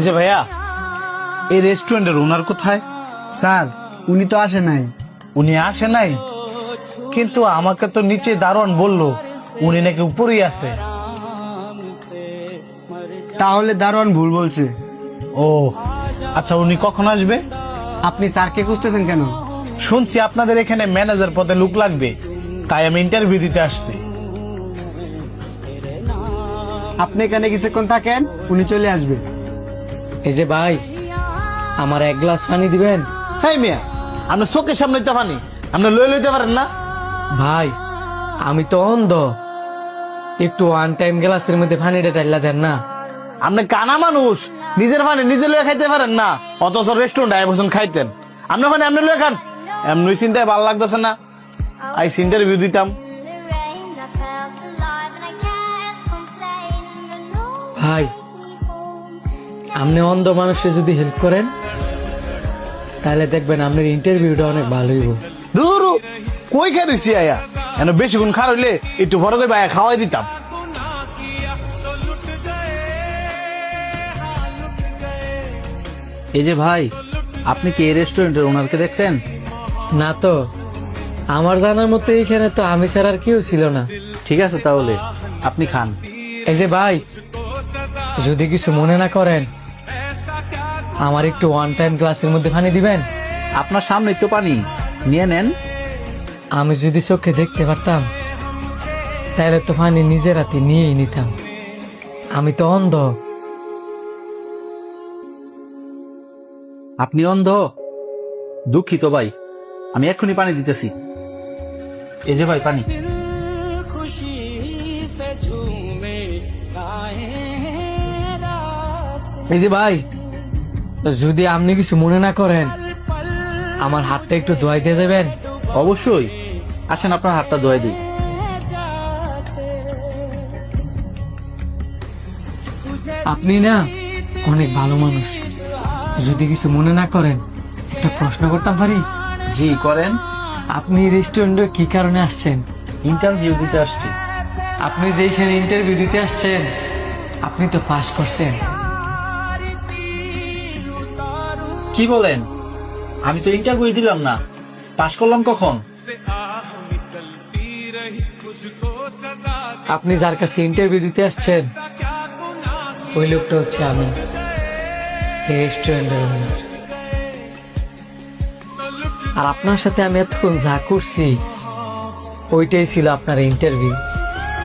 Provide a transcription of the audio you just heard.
যে ভাইয়া, এই রেস্টুরেন্টের ওনার কোথায়? স্যার উনি তো আসে নাই। উনি আসে নাই, কিন্তু আমাকে তো নিচে দারোয়ান বললো উনি নাকি উপরেই আছে। তাহলে দারোয়ান ভুল বলছে। ও আচ্ছা, উনি কখন আসবে? আপনি স্যারকে খুঁজতেছেন কেন? শুনছি আপনাদের এখানে ম্যানেজার পদে লোক লাগবে, তাই আমি ইন্টারভিউ দিতে আসছি। আপনি এখানে কিছুক্ষণ থাকেন, উনি চলে আসবে। এই যে ভাই, আমার এক গ্লাস পানি দিবেন? হ্যাঁ মিয়া, আপনার চোখের সামনে তো পানি, আপনি লইতে পারেন না? ভাই আমি তো অন্ধ, একটু ওয়ান টাইম গ্লাসের মধ্যে পানিটা ঢাইলা দেন না। আপনি কানা মানুষ, নিজের পানি নিজে লয়ে খাইতে পারেন না, অথচ রেস্টুরেন্টে আয় বসেন খাইতেন। আপনার পানি আপনি লয়ে খান, এমনি চিন্তায় ভালো লাগতেছে না। আই ইন্টারভিউ দিতাম। ভাই আপনি অন্ধ মানুষে যদি হেল্প করেন তাহলে দেখবেন আপনার ইন্টারভিউটা অনেক ভালো হইব। দূর কই খাইছি আয়া, এন বেশি গুণ খার হইলে একটু বড় করে আয়া খাওয়াই দিতাম। এই যে ভাই, আপনি কি এই রেস্টুরেন্টের ওনারকে দেখছেন? না তো, আমার জানার মতো এইখানে তো আমি ছাড়া আর কেউ ছিল না। ঠিক আছে, তাহলে আপনি খান। এই যে ভাই, যদি কিছু মনে না করেন আমার একটু ওয়ান টাইম গ্লাসের মধ্যে পানি দিবেন? আপনার সামনেই তো পানি, নিয়ে নেন। আমি যদি চোখে দেখতে পারতাম তাহলে তো পানি নিজের হাতে নিয়েই নিতাম, আমি তো অন্ধ। আপনি অন্ধ? দুঃখিত ভাই, আমি এক্ষুনি পানি দিতেছি। এই যে ভাই পানি। এই যে ভাই, যদি আপনি কিছু মনে না করেন আমার হাতটা একটু ধোয়াই দিয়ে যাবেন? অবশ্যই, আসেন আপনার হাতটা ধোয়াই দিই। আপনি না অনেক ভালো মানুষ, যদি কিছু মনে না করেন একটা প্রশ্ন করতাম পারি? জি করেন। আপনি রেস্টুরেন্টে কি কারণে আসছেন? ইন্টারভিউ দিতে আসছি। আপনি যেখানে ইন্টারভিউ দিতে আসছেন আপনি তো পাস করছেন। কি বলেন? আমি তো ইন্টারভিউ দিলাম না, পাশ করলাম কখন? আপনি যার কাছে ইন্টারভিউ দিতে আসছেন ওই লোকটা হচ্ছে আমি, রেস্টুরেন্টের ওনার। আর আপনার সাথে আমি এতক্ষণ যা করছি ওইটাই ছিল আপনার ইন্টারভিউ।